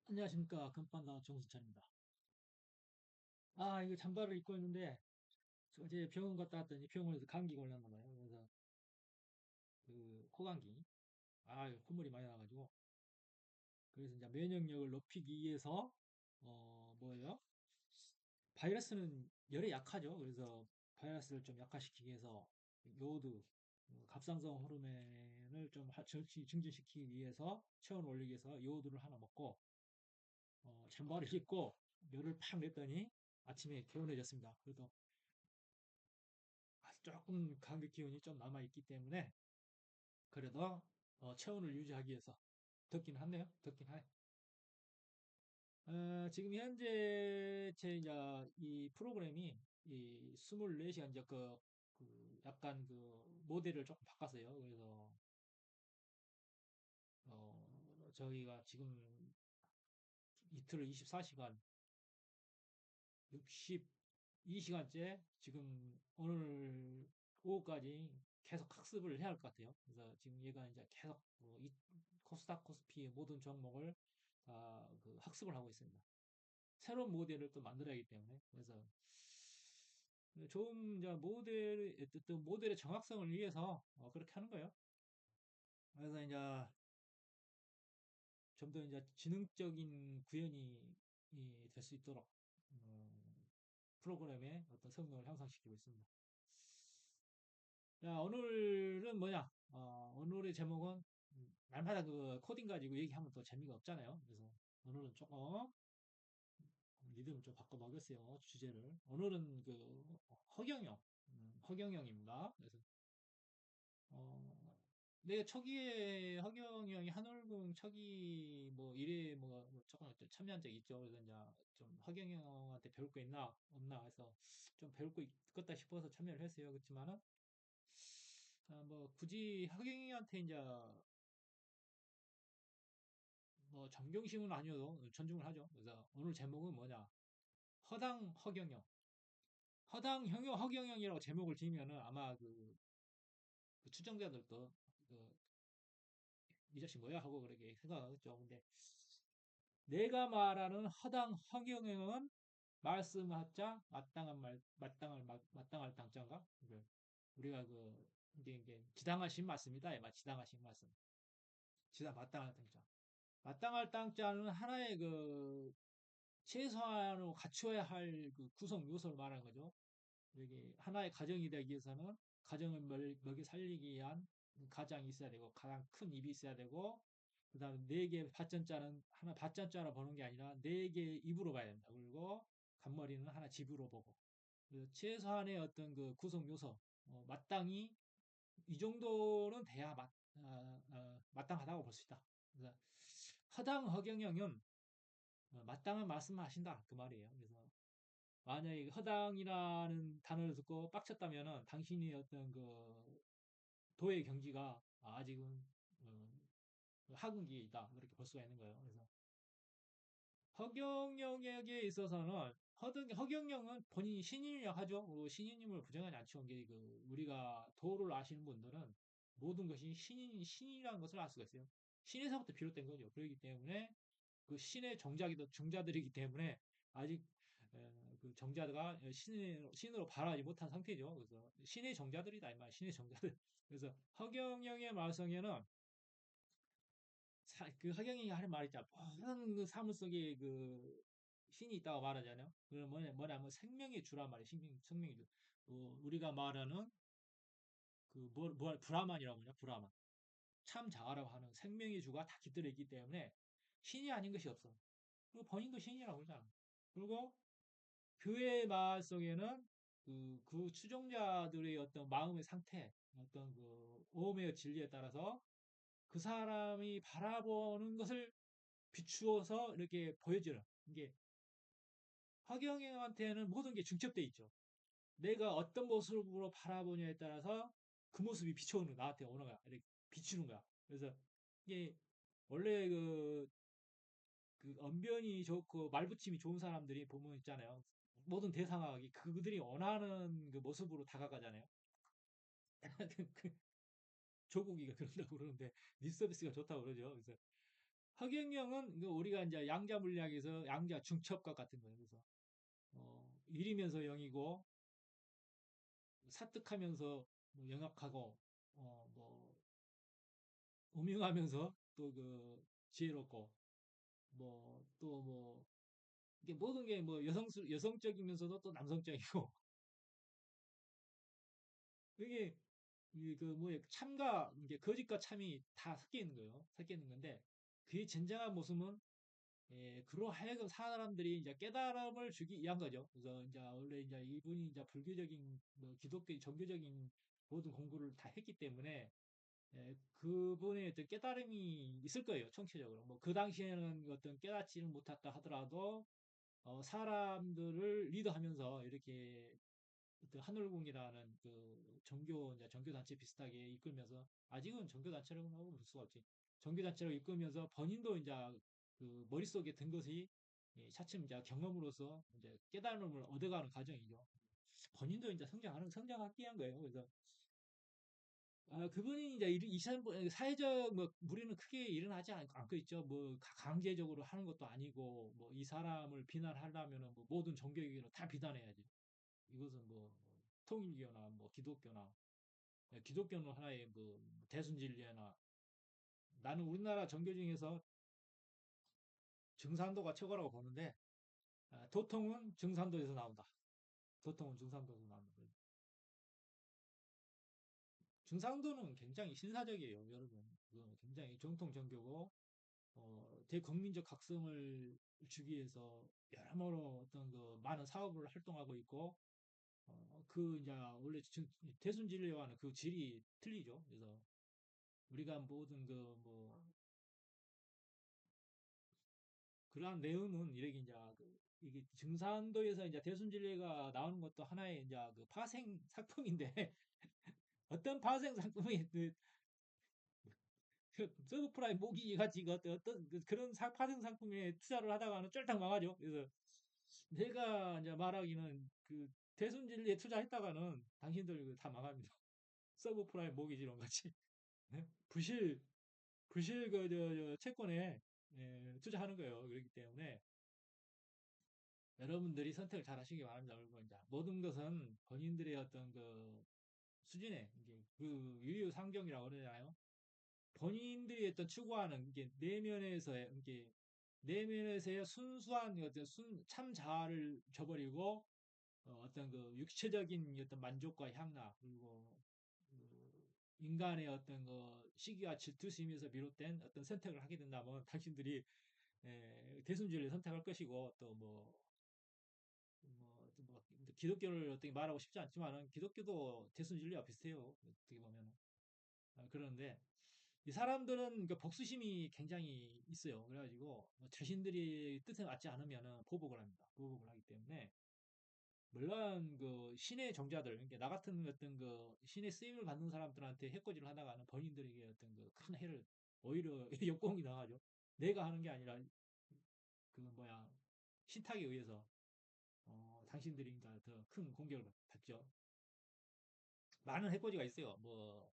안녕하십니까. 금판다 정수찬입니다. 이거 잠바를 입고 있는데, 어제 병원 갔다 왔더니 병원에서 감기 걸렸나 봐요. 그래서, 코감기. 콧물이 많이 나가지고. 그래서 이제 면역력을 높이기 위해서, 뭐예요? 바이러스는 열에 약하죠. 그래서 바이러스를 좀 약화시키기 위해서, 요오드, 갑상선 호르몬을 좀 증진시키기 위해서, 체온을 올리기 위해서 요오드를 하나 먹고, 잠바를 입고, 열을 팍 냈더니, 아침에 개운해졌습니다. 그래도 조금 감기 기운이 좀 남아있기 때문에 그래도 체온을 유지하기 위해서 덥긴 하네요. 덥긴 해. 지금 현재 제 이제 이 프로그램이 이 24시간 이제 약간 모델을 조금 바꿨어요. 그래서 저희가 지금 이틀을 24시간 62시간째 지금 오늘 오후까지 계속 학습을 해야 할 것 같아요. 그래서 지금 얘가 이제 계속 이 코스닥 코스피의 모든 종목을 다 학습을 하고 있습니다. 새로운 모델을 또 만들어야 하기 때문에 그래서 좋은 이제 어떤 모델의 정확성을 위해서 그렇게 하는 거예요. 그래서 이제 좀 더 이제 지능적인 구현이 될 수 있도록 프로그램의 어떤 성능을 향상시키고 있습니다. 자, 오늘은 뭐냐? 오늘의 제목은 날마다 코딩 가지고 얘기하면 또 재미가 없잖아요. 그래서 오늘은 조금 리듬을 좀 바꿔보겠어요. 주제를. 오늘은 허경영, 허경영입니다. 그래서 어, 내 초기에 허경영이 한올궁 초기 뭐 일에 뭐 조금 참여한 적이 있죠. 그래서 이제 좀 허경영한테 배울 거 있나 없나 해서 좀 배울 거 있겠다 싶어서 참여를 했어요. 그렇지만은 뭐 굳이 허경영한테 이제 뭐 존경심은 아니어도 존중을 하죠. 그래서 오늘 제목은 뭐냐? 허당 허경영. 허당 허경영이라고 제목을 지으면은 아마 그 추정자들도 이 자식 뭐야 하고 그렇게 생각하겠죠. 근데 내가 말하는 허당 허경영은 말씀하자 마땅할 당자인가? 우리가 이게 지당하신 말씀이다. 지당하신 말씀. 마땅할 당자. 마땅할 땅자는 하나의 최소한으로 갖추어야 할 구성 요소를 말하는 거죠. 여기 하나의 가정이 되기 위해서는 가정을 먹여 살리기 위한 가장이 있어야 되고 가장 큰 입이 있어야 되고 그다음에 네 개 밭전자는 하나 밭전자로 보는 게 아니라 네 개 입으로 봐야 된다. 그리고 간머리는 하나 집으로 보고 그래서 최소한의 어떤 구성 요소 마땅히 이 정도는 돼야 마땅하다고 볼 수 있다. 그래서 허당 허경영은 마땅한 말씀을 하신다 그 말이에요. 그래서 만약에 허당이라는 단어를 듣고 빡쳤다면은 당신이 어떤 도의 경지가 아직은 어, 하근기에 있다 이렇게 볼 수가 있는 거예요. 그래서 허경영에게 있어서는 허경영은 본인이 신인이라 하죠. 신인임을 부정하지 않죠. 이게 우리가 도를 아시는 분들은 모든 것이 신이라는 것을 알 수가 있어요. 신에서부터 비롯된 거죠. 그렇기 때문에 그 신의 종자들이기 때문에 아직 그 정자가 신으로 발하지 못한 상태죠. 그래서 신의 정자들이다 이 말, 신의 정자들. 그래서 허경영의 말성에는 허경영이 하는 말 있잖아. 모든 사물 속에 신이 있다고 말하잖아요. 그건 뭐냐면 생명의 주란 말이에요. 생명의 주. 우리가 말하는 브라만이라고 하냐, 브라만. 참 자아라고 하는 생명의 주가 다 깃들어 있기 때문에 신이 아닌 것이 없어. 그리고 본인도 신이라고 그러잖아. 그리고 교회의 말 속에는 그 추종자들의 어떤 마음의 상태, 어떤 오음의 진리에 따라서 그 사람이 바라보는 것을 비추어서 이렇게 보여주는 이게 화경영한테는 모든 게 중첩돼 있죠. 내가 어떤 모습으로 바라보냐에 따라서 그 모습이 비춰오는 나한테 오는 거야. 이렇게 비추는 거야. 그래서 이게 원래 언변이 좋고 말붙임이 좋은 사람들이 보면 있잖아요. 모든 대상학이 그들이 원하는 그 모습으로 다가가잖아요. 그 조국이가 그런다고 그러는데 니 서비스가 좋다고 그러죠. 그래서 허경영은 그 우리가 이제 양자 물리학에서 양자 중첩각 같은 거예요. 그래서 일이면서 영이고 사특하면서 뭐 영악하고 뭐 음흉하면서 또 그 지혜롭고 뭐 또 뭐 이게 모든 게 뭐 여성적이면서도 또 남성적이고 이게 그 뭐야 참과 이게 거짓과 참이 다 섞여 있는 거예요. 섞여 있는 건데 그의 진정한 모습은 그로 하여금 사람들이 이제 깨달음을 주기 위한 거죠. 그래서 이제 원래 이제 이분이 이제 불교적인 뭐 기독교 종교적인 모든 공부를 다 했기 때문에 그분의 어떤 깨달음이 있을 거예요. 총체적으로. 뭐 그 당시에는 어떤 깨닫지는 못했다 하더라도 사람들을 리드하면서 이렇게 어떤 하늘궁이라는 그 종교 이제 종교 단체 비슷하게 이끌면서 아직은 종교 단체라고 하고 볼 수가 없지. 종교 단체로 이끌면서 본인도 이제 그 머릿속에 든 것이 차츰 이제 경험으로서 이제 깨달음을 얻어가는 과정이죠. 본인도 이제 성장하기 위한 거예요. 그래서 그분이 이제 이 사람 사회적 뭐 무리는 크게 일어나지 않고 있죠. 뭐 강제적으로 하는 것도 아니고 뭐 이 사람을 비난하려면은 뭐 모든 종교계는 다 비난해야지. 이것은 뭐 통일교나 뭐 기독교나 기독교는 하나의 뭐 대순진리나 나는 우리나라 종교 중에서 증산도가 최고라고 보는데 도통은 증산도에서 나온다. 도통은 증산도에서 나온다. 증산도는 굉장히 신사적이에요, 여러분. 굉장히 정통 종교고 대국민적 각성을 주기 위해서 여러모로 어떤 그 많은 사업을 활동하고 있고 그 이제 원래 대순진리와는 그 질이 틀리죠. 그래서 우리가 모든 그 뭐 그러한 내용은 이렇게 이제 이게 증산도에서 이제 대순진리가 나오는 것도 하나의 이제 그 파생 상품인데 어떤 파생 상품이 그 서브프라임 모기 같이 그 어떤 그런 파생 상품에 투자를 하다가는 쫄딱 망하죠. 그래서 내가 이제 말하기는 그 대순진리에 투자했다가는 당신들 그다 망합니다. 서브프라임 모기지론 같이 부실 부실 저 채권에 투자하는 거예요. 그렇기 때문에 여러분들이 선택을 잘 하시기 바랍니다. 그리고 이제 모든 것은 본인들의 어떤 그 수준에 이게 그 유유상종이라고 그러잖아요. 본인들이 어떤 추구하는 이게 내면에서의 이게 내면에서의 순수한 어떤 참 자아를 저버리고 어떤 그 육체적인 어떤 만족과 향락 그리고 그 인간의 어떤 그 시기와 질투심에서 비롯된 어떤 선택을 하게 된다면 당신들이 대순진리를 선택할 것이고 또 뭐 기독교를 어떻게 말하고 싶지 않지만은 기독교도 대순진리와 비슷해요. 어떻게 보면은 그런데 이 사람들은 그 복수심이 굉장히 있어요. 그래가지고 뭐 자신들이 뜻에 맞지 않으면은 보복을 합니다. 보복을 하기 때문에 물론 그 신의 종자들, 그러니까 나 같은 어떤 그 신의 쓰임을 받는 사람들한테 해코지를 하다가는 본인들에게 어떤 그 큰 해를 오히려 역공이 당하죠. 내가 하는 게 아니라 그 뭐야 신탁에 의해서 당신들이 그러니까 더 큰 공격을 받죠. 많은 해코지가 있어요. 뭐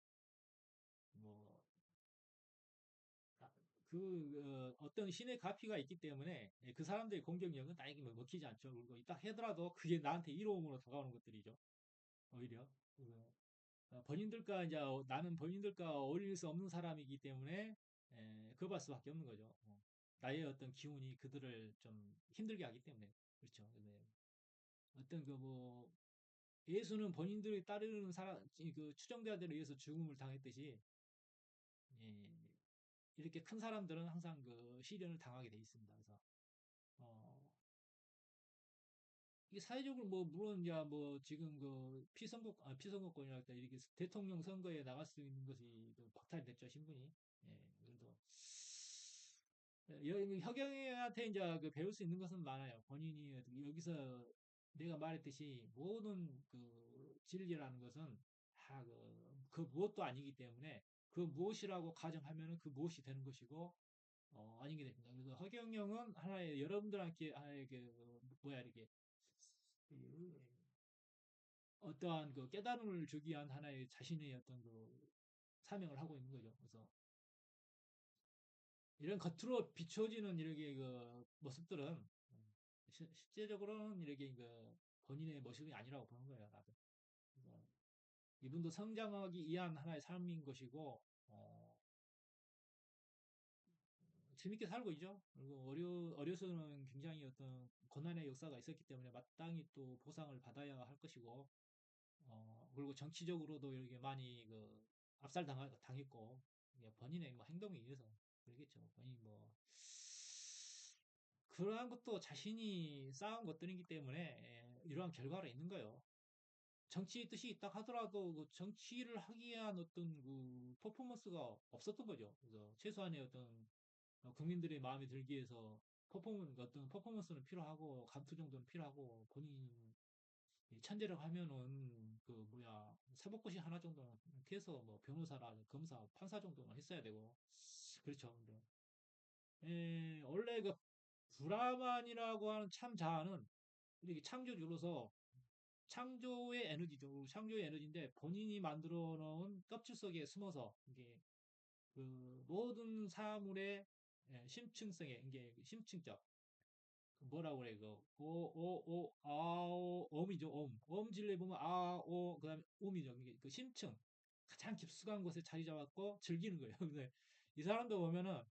아, 어떤 신의 가피가 있기 때문에 그 사람들의 공격력은 나에게 뭐 먹히지 않죠. 그리고 딱 하더라도 그게 나한테 이로움으로 다가오는 것들이죠. 오히려. 본인들과 이제 나는 본인들과 어울릴 수 없는 사람이기 때문에 거부할 수밖에 없는 거죠. 나의 어떤 기운이 그들을 좀 힘들게 하기 때문에 그렇죠. 근데 어떤 그 뭐 예수는 본인들이 따르는 사람 그 추종자들에 의해서 죽음을 당했듯이 예, 이렇게 큰 사람들은 항상 그 시련을 당하게 돼 있습니다. 그래서 어, 이게 사회적으로 뭐 물론 이제 뭐 지금 그 피선거권이라 할까 이렇게 대통령 선거에 나갈 수 있는 것이 그 박탈이 됐죠 신분이. 그래도 혁영이한테 이제 그 배울 수 있는 것은 많아요. 본인이 여기서 내가 말했듯이 모든 그 진리라는 것은 그 무엇도 아니기 때문에 그 무엇이라고 가정하면은 그 무엇이 되는 것이고 아니게 됩니다. 그래서 허경영은 하나의 여러분들한테 하나의 그 뭐야 이렇게 그 어떠한 그 깨달음을 주기 위한 하나의 자신의 어떤 그 사명을 하고 있는 거죠. 그래서 이런 겉으로 비춰지는 이렇게 그 모습들은 실제적으로는 이렇게 그 본인의 모습이 아니라고 보는 거예요, 나도. 그래서 이분도 성장하기 위한 하나의 삶인 것이고, 재밌게 살고 있죠. 그리고 어려서는 굉장히 어떤 고난의 역사가 있었기 때문에 마땅히 또 보상을 받아야 할 것이고, 그리고 정치적으로도 이렇게 많이 그 당했고, 이게 본인의 뭐 행동에 의해서 그러겠죠. 본인이 뭐, 그러한 것도 자신이 쌓은 것들이기 때문에 이러한 결과가 있는 거예요. 정치의 뜻이 있다 하더라도 그 정치를 하기 위한 어떤 그 퍼포먼스가 없었던 거죠. 그래서 최소한의 어떤 국민들의 마음에 들기 위해서 어떤 퍼포먼스는 필요하고 감투 정도는 필요하고 본인 천재라고 하면은 그 뭐야 사법고시 하나 정도는 피해서 뭐 변호사라 검사 판사 정도는 했어야 되고 그렇죠. 근데 원래 그 브라만이라고 하는 참자아는 이렇게 창조주로서 창조의 에너지죠. 창조의 에너지인데 본인이 만들어 놓은 껍질 속에 숨어서 이게 그 모든 사물의 심층성에 이게 심층적 그 뭐라고 그래 그 오오오 아오 엄이죠 엄 진리에 보면 아오 그다음에 음이죠 이게 그 심층 가장 깊숙한 곳에 자리 잡았고 즐기는 거예요. 근데 이 사람도 보면은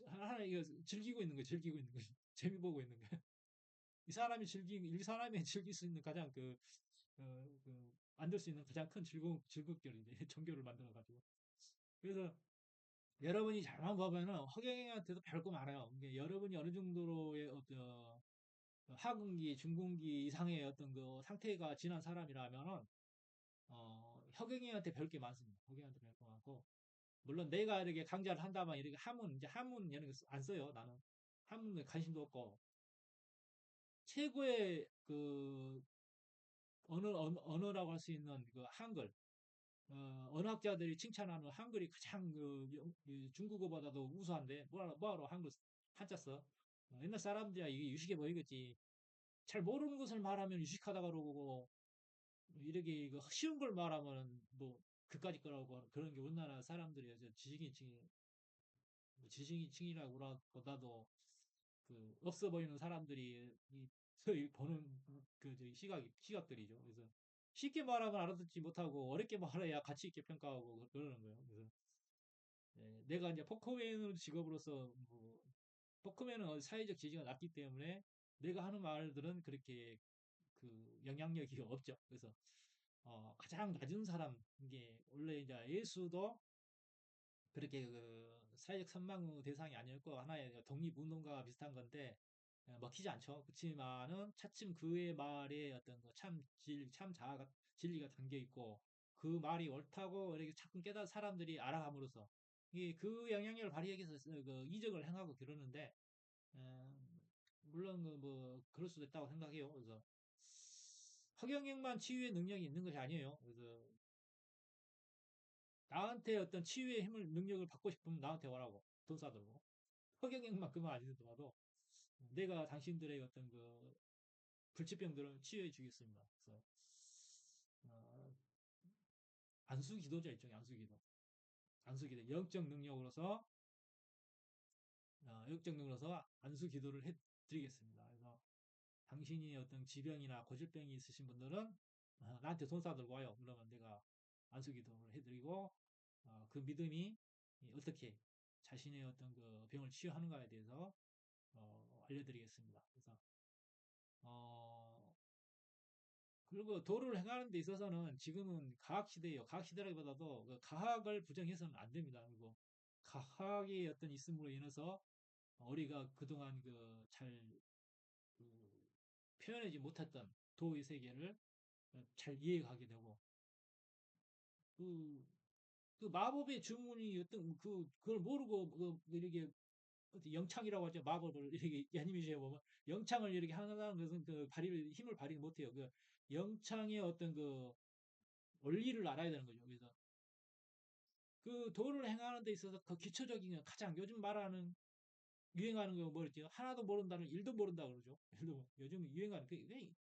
하나 이거 즐기고 있는 거예요. 즐기고 있는 거예요. 재미 보고 있는 거예요. 이 사람이 즐길 수 있는 가장 만들 수 있는 가장 큰 즐겁결이 이제 종교를 만들어 가지고 그래서 여러분이 잘만 보면은 허경영한테도 배울 거 많아요. 이게 여러분이 어느 정도로의 어떤 하근기, 중근기 이상의 어떤 그 상태가 지난 사람이라면은 허경영한테 배울 게 많습니다. 허경영한테 배울 거 많고 물론 내가 이렇게 강좌를 한다면 이렇게 한문 이런 거 안 써요. 나는 한문에 관심도 없고 최고의 그 언어라고 할 수 있는 그 한글 언어학자들이 칭찬하는 한글이 가장 중국어보다도 우수한데 뭐하러 한글 한자 써? 옛날 사람들이야 이게 유식해 보이겠지. 잘 모르는 것을 말하면 유식하다 그러고 이렇게 이거 쉬운 걸 말하면 뭐 그까짓 거라고 그런 게 우리나라 사람들이 지식인층이라고 보다도 그 없어 보이는 사람들이 이 보는 그 저기 시각들이죠. 그래서 쉽게 말하면 알아듣지 못하고 어렵게 말해야 가치 있게 평가하고 그러는 거예요. 그래서 내가 이제 포커맨 직업으로서 뭐 포커맨은 사회적 지지가 낮기 때문에 내가 하는 말들은 그렇게 그 영향력이 없죠. 그래서 가장 낮은 사람 이게 원래 이제 예수도 그렇게 그 사회적 선망의 대상이 아니었고 하나의 독립운동가와 비슷한 건데 먹히지 않죠. 그렇지만은 차츰 그의 말에 어떤 참 자아가 진리가 담겨 있고 그 말이 옳다고 이렇게 자꾸 깨달은 사람들이 알아감으로써 이게 그 영향력을 발휘하기 위해서 그 이적을 행하고 그러는데 어, 물론 그뭐 그럴 수도 있다고 생각해요. 그래서 허경영만 치유의 능력이 있는 것이 아니에요. 그래서 나한테 어떤 치유의 힘을 능력을 받고 싶으면 나한테 오라고 돈 싸들고 허경영만큼은 아니더라도 내가 당신들의 어떤 그 불치병들을 치유해 주겠습니다. 그래서 어, 안수기도죠 일종의 안수기도 영적 능력으로서 안수기도를 해드리겠습니다. 그래서 당신이 어떤 지병이나 고질병이 있으신 분들은 나한테 돈 싸들고 와요. 그러면 내가 안수기도를 해드리고 그 믿음이 어떻게 자신의 어떤 그 병을 치유하는가에 대해서 알려드리겠습니다. 그래서 어, 그리고 도를 행하는 데 있어서는 지금은 과학 시대예요. 과학 시대라기보다도 그 과학을 부정해서는 안 됩니다. 그리고 과학이 어떤 있음으로 인해서 우리가 그동안 그 표현하지 못했던 도의 세계를 잘 이해하게 되고 그, 그 마법의 주문이 어떤 그걸 모르고 이렇게 어떤 영창이라고 하죠. 마법을 이렇게 애니메이션에 보면 영창을 이렇게 하는 것은 그 힘을 발휘 못해요. 그 영창의 어떤 그 원리를 알아야 되는 거죠. 그래서 그 도를 행하는 데 있어서 그 기초적인 가장 요즘 말하는 유행하는 거 뭐였죠? 하나도 모른다는 일도 모른다 그러죠. 요즘 유행하는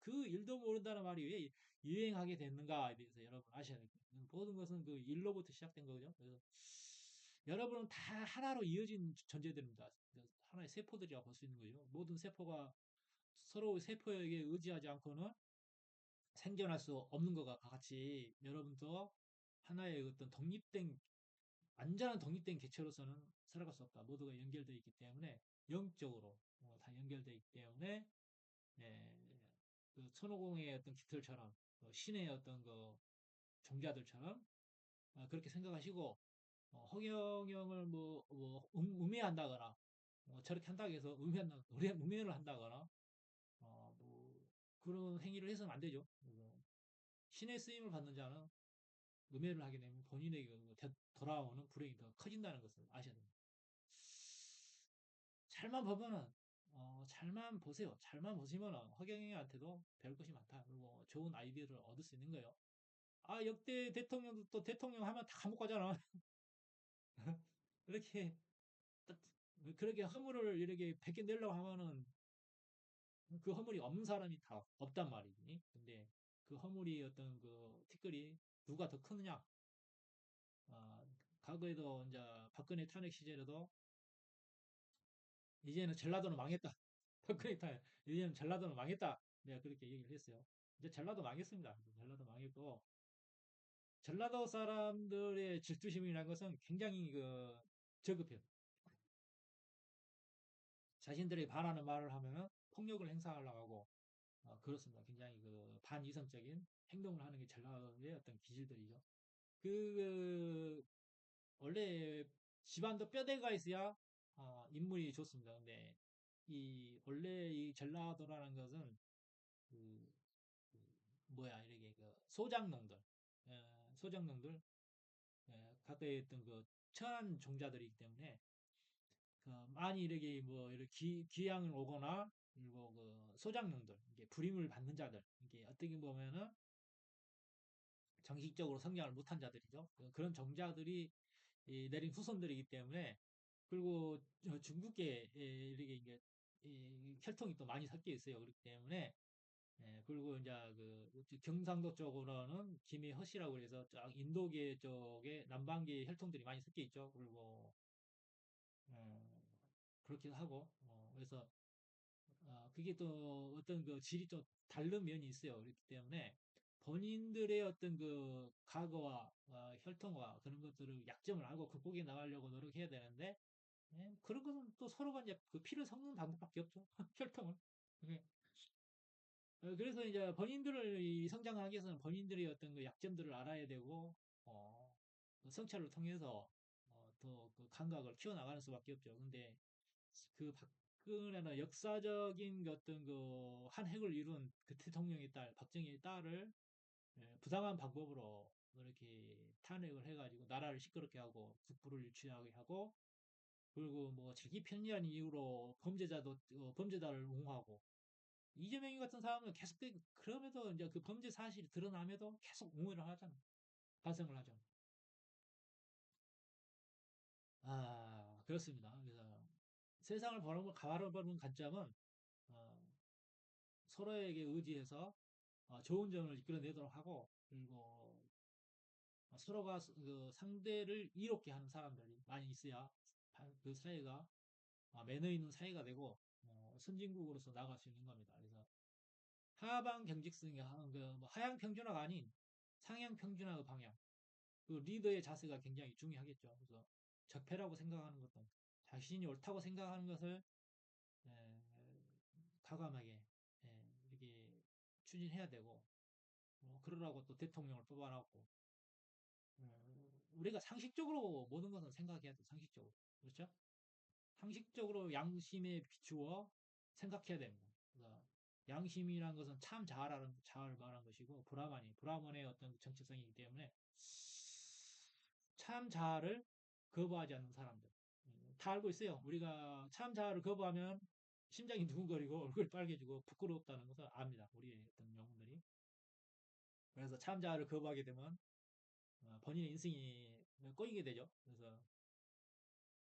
그 일도 모른다는 말이 왜 유행하게 됐는가에 대해서 여러분 아셔야 돼요. 모든 것은 그 일로부터 시작된 거죠. 그래서 여러분은 다 하나로 이어진 존재들입니다. 하나의 세포들이라고 볼 수 있는 거죠. 모든 세포가 서로 세포에게 의지하지 않고는 생존할 수 없는 것과 같이 여러분도 하나의 어떤 독립된 완전한 독립된 개체로서는 살아갈 수 없다. 모두가 연결되어 있기 때문에 영적으로 다 연결되어 있기 때문에 예, 그 손오공의 어떤 깃털처럼 신의 어떤 그 종자들처럼 그렇게 생각하시고 허경영을 음해한다거나 저렇게 한다고 해서 음해를 한다거나 뭐 그런 행위를 해서는 안 되죠. 신의 쓰임을 받는 자는 음해를 하게 되면 본인에게 돌아오는 불행이 더 커진다는 것을 아셔야 됩니다. 잘만 보면은 잘만 보세요. 잘만 보시면은 허경영한테도 배울 것이 많다. 그리고 좋은 아이디어를 얻을 수 있는 거예요. 아 역대 대통령도 또 대통령 하면 다 감옥 가잖아. 이렇게 그렇게 허물을 이렇게 베껴내려고 하면은 그 허물이 없는 사람이 다 없단 말이지. 근데 그 허물이 어떤 그 티끌이 누가 더 크느냐? 과거에도 이제 박근혜 탄핵 시절에도 이제는 전라도는 망했다. 박근혜 탄핵 이제는 전라도는 망했다. 내가 그렇게 얘기를 했어요. 이제 전라도 망했습니다. 전라도 망했고 전라도 사람들의 질투심이라는 것은 굉장히 그 저급해요. 자신들이 반하는 말을 하면은 폭력을 행사하려고 하고 그렇습니다. 굉장히 그 반이성적인 행동을 하는 게 전라도의 어떤 기질들이죠. 그 원래 집안도 뼈대가 있어야 인물이 좋습니다. 근데 이 원래 이 전라도라는 것은 그, 그 뭐야 이렇게 그 소장농들, 소장농들 가까이 있던 그 천한 종자들이기 때문에 그 많이 이렇게 뭐 이렇게 귀양을 오거나 그리고 그 소장농들 이게 불임을 받는 자들 이게 어떻게 보면은 정식적으로 성장을 못한 자들이죠. 그런 종자들이 내린 후손들이기 때문에 그리고 중국계 이렇게 이게 혈통이 또 많이 섞여 있어요. 그렇기 때문에 그리고 이제 그 경상도 쪽으로는 김해허씨라고 해서 쫙 인도계 쪽에 남방계 혈통들이 많이 섞여 있죠. 그리고 어, 그렇기도 하고 그래서 그게 또 어떤 그 질이 좀 다른 면이 있어요. 그렇기 때문에 본인들의 어떤 그 과거와 혈통과 그런 것들을 약점을 알고 극복해 나가려고 노력해야 되는데 그런 것은 또 서로가 이제 그 피를 섞는 방법밖에 없죠. 혈통을. 예. 그래서 이제 본인들을 성장하기 위해서는 본인들의 어떤 그 약점들을 알아야 되고, 그 성찰을 통해서 더 그 감각을 키워나가는 수밖에 없죠. 근데 그 박근혜는 역사적인 그 어떤 그 한 획을 이룬 그 대통령의 딸, 박정희의 딸을 부당한 방법으로 이렇게 탄핵을 해가지고 나라를 시끄럽게 하고 국부를 유치하게 하고 그리고 뭐 자기 편리한 이유로 범죄자를 옹호하고 이재명이 같은 사람은 계속 그럼에도 이제 그 범죄 사실이 드러남에도 계속 옹호를 하잖아. 반성을 하죠. 그렇습니다. 그래서 세상을 바라보는 관점은 어, 서로에게 의지해서 좋은 점을 이끌어내도록 하고 그리고 서로가 그 상대를 이롭게 하는 사람들이 많이 있어야 그 사회가 매너 있는 사회가 되고 선진국으로서 나아갈 수 있는 겁니다. 그래서 하방 경직성이 그뭐 하향 평준화가 아닌 상향 평준화의 방향. 그 리더의 자세가 굉장히 중요하겠죠. 그래서 적폐라고 생각하는 것도 자신이 옳다고 생각하는 것을 에, 과감하게 이렇게 추진해야 되고 그러라고 또 대통령을 뽑아놨고 우리가 상식적으로 모든 것은 생각해야 돼. 상식적으로. 그렇죠? 상식적으로 양심에 비추어 생각해야 됩니다. 그래서 양심이란 것은 참 자아를 말한 것이고 브라만의 어떤 정체성이기 때문에 참 자아를 거부하지 않는 사람들 다 알고 있어요. 우리가 참 자아를 거부하면 심장이 두근거리고 얼굴이 빨개지고 부끄럽다는 것을 압니다. 우리의 어떤 영혼들이. 그래서 참 자아를 거부하게 되면 본인의 인생이 꼬이게 되죠. 그래서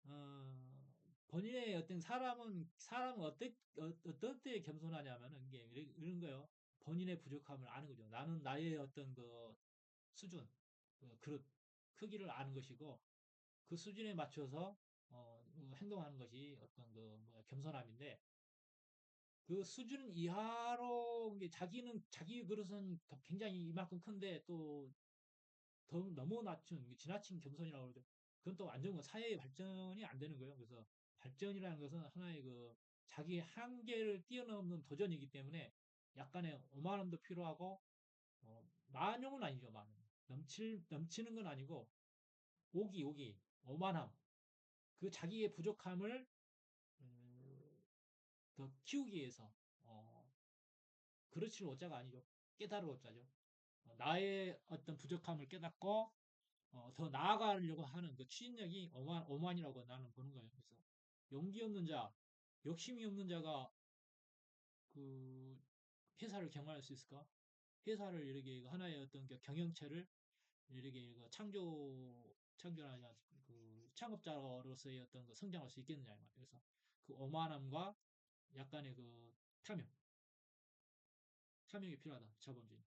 어, 본인의 어떤 사람은 어떤 때에 겸손하냐면은 이게 이런 거요. 본인의 부족함을 아는 거죠. 나는 나의 어떤 그 수준, 그 그릇, 크기를 아는 것이고 그 수준에 맞춰서 행동하는 것이 어떤 그 뭐야, 겸손함인데 그 수준 이하로 이게 자기는 자기 그릇은 굉장히 이만큼 큰데 또 더 너무 낮춘 지나친 겸손이라고 그러죠. 그건 또 완전 그 사회의 발전이 안 되는 거예요. 그래서 발전이라는 것은 하나의 그 자기 한계를 뛰어넘는 도전이기 때문에 약간의 오만함도 필요하고 만용은 아니죠. 만용. 넘치는 건 아니고 오기 오만함 그 자기의 부족함을 음, 더 키우기 위해서 그렇지를 오자가 아니죠. 깨달을 오자죠. 나의 어떤 부족함을 깨닫고 더 나아가려고 하는 그 추진력이 오만이라고 나는 보는 거예요. 그래서 용기 없는 자, 욕심이 없는 자가 그 회사를 경영할 수 있을까? 회사를 이렇게 하나의 어떤 그 경영체를 이렇게 그 창조하냐 그 창업자로서의 어떤 그 성장할 수 있겠느냐 이 말이에요. 그래서 그 오만함과 약간의 그 탐욕, 탐욕이 필요하다. 자본주의.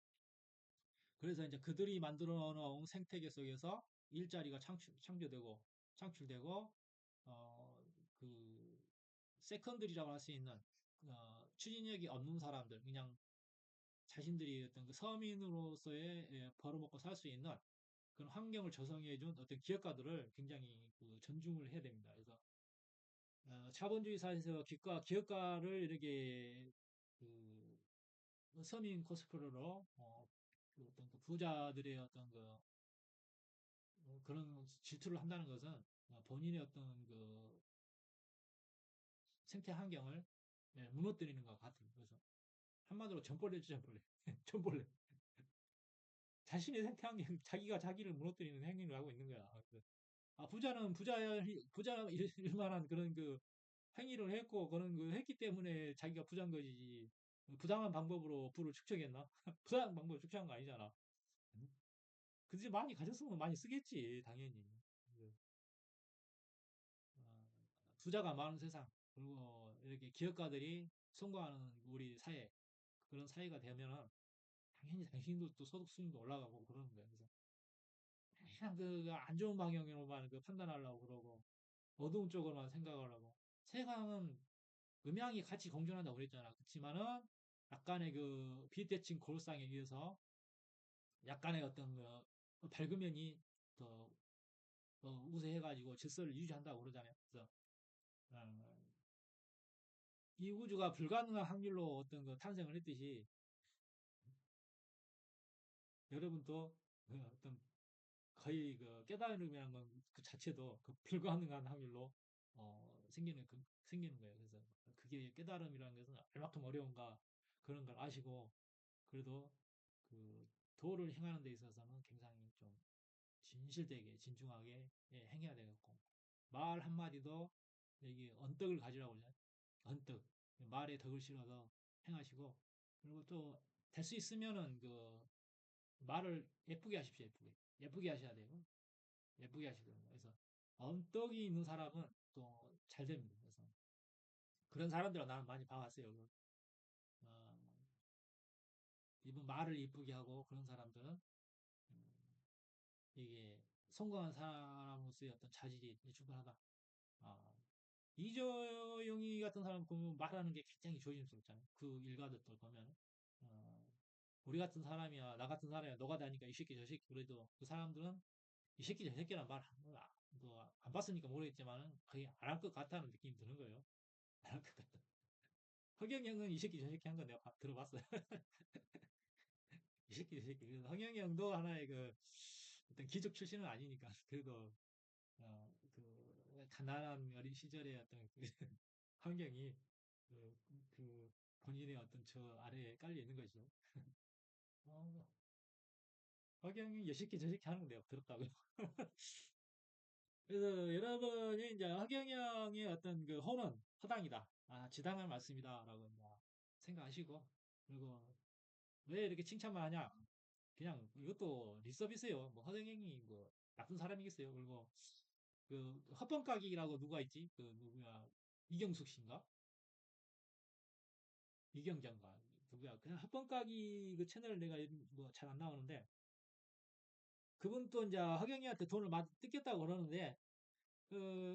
그래서 이제 그들이 만들어 놓은 생태계 속에서 일자리가 창조되고 창출되고 그 세컨드리라고 할 수 있는 추진력이 없는 사람들 그냥 자신들이 어떤 그 서민으로서의 벌어먹고 살 수 있는 그런 환경을 조성해 준 어떤 기업가들을 굉장히 그 존중을 해야 됩니다. 그래서 자본주의 사회에서 기업가를 이렇게 그 서민 코스프레로 그 어떤 그 부자들의 어떤 그 그런 질투를 한다는 것은 본인의 어떤 그 생태 환경을 무너뜨리는 것 같아요. 그래서 한마디로 전벌레죠, 전벌레. 전벌레. 자신의 생태 환경, 자기가 자기를 무너뜨리는 행위를 하고 있는 거야. 부자는 부자일 만한 그런 그 행위를 했고, 그런 그 했기 때문에 자기가 부자인 거지. 부당한 방법으로 부를 축적했나? 부당한 방법으로 축적한 거 아니잖아. 그지 많이 가졌으면 많이 쓰겠지, 당연히. 그, 어, 부자가 많은 세상, 그리고 이렇게 기업가들이 성공하는 우리 사회, 그런 사회가 되면은 당연히 당신들도 소득 수준도 올라가고 그러는 거예요. 그래서 그냥 그 안 좋은 방향으로만 그 판단하려고 그러고 어두운 쪽으로만 생각을 하고 세상은 음양이 같이 공존한다고 그랬잖아. 그렇지만은 약간의 그 비대칭 골상에 의해서 약간의 어떤 그 밝은 면이 더 우세해가지고 질서를 유지한다고 그러잖아요. 그래서 어, 이 우주가 불가능한 확률로 어떤 그 탄생을 했듯이 여러분도 그 어떤 거의 그 깨달음이라는 건 그 자체도 그 불가능한 확률로 생기는 거예요. 그래서 그게 깨달음이라는 것은 얼마큼 어려운가 그런 걸 아시고 그래도 그 도를 행하는 데 있어서는 굉장히 좀 진실되게 진중하게 행해야 되겠고 말 한마디도 여기 언덕을 가지라고 그러잖아요. 언덕 말에 덕을 실어서 행하시고 그리고 또 될 수 있으면은 그 말을 예쁘게 하십시오. 예쁘게 하셔야 되고 예쁘게 하시고 그래서 언덕이 있는 사람은 또 잘 됩니다. 그래서 그런 사람들을 나는 많이 봐왔어요. 어, 이분 말을 이쁘게 하고 그런 사람들은 음, 이게 성공한 사람으로서의 어떤 자질이 충분하다. 아, 이조영이 같은 사람 보면 말하는 게 굉장히 조심스럽잖아요. 그 일가들도 보면 어, 우리 같은 사람이야, 나 같은 사람이야, 너가 다니까 이 새끼 저 새끼 그래도 그 사람들은 이 새끼 저 새끼란 말뭐안 봤으니까 모르겠지만은 거의 안 할 것 같다는 느낌이 드는 거예요. 안 할 것 같다. 허경영은 이 새끼 저 새끼 한 거 내가 들어봤어요. 이 새끼 저 새끼. 그래서 허경영도 하나의 그 어떤 기적 출신은 아니니까 그래도 그 가난한 어린 시절의 어떤 그 환경이 그, 그 본인의 어떤 저 아래에 깔려 있는 거죠. 어, 허경이 여식기 저식기 하는 거 내가 들었다고요. 그래서 여러분이 이제 허경영의 어떤 그 호는 허당이다. 지당한 말씀이다라고 이제 생각하시고 그리고 왜 이렇게 칭찬만 하냐? 그냥 이것도 리서비스예요. 뭐 허경영이 뭐 나쁜 사람이겠어요. 그리고 그 헛번까기라고 누가 있지? 그 누구야? 이경숙 씨인가? 이경장가 누구야? 그냥 헛번까기 그 채널 내가 뭐 잘 안 나오는데 그분 또 이제 허경영한테 돈을 많이 뜯겼다고 그러는데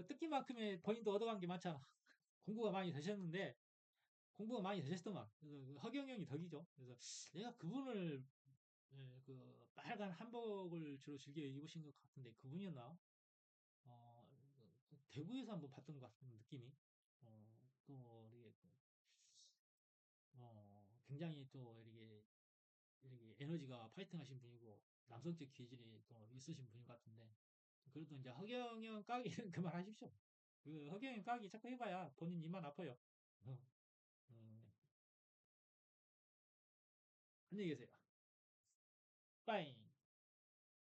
뜻깊만큼의 본인도 얻어간 게 많잖아. 공부가 많이 되셨는데, 공부가 많이 되셨더만. 그래서 그 허경영이 덕이죠. 그래서 내가 그분을, 그 빨간 한복을 주로 즐겨 입으신 것 같은데, 그분이었나? 그 대구에서 한번 봤던 것 같은 느낌이. 또, 이게, 굉장히 또 이렇게 에너지가 파이팅 하신 분이고, 남성적 기질이 또 있으신 분인 것 같은데, 그래도 이제 허경영 까기는 그만하십시오. 그 허경영 까기 자꾸 해봐야 본인 입만 아파요. 어, 어, 안녕히 계세요. 빠잉.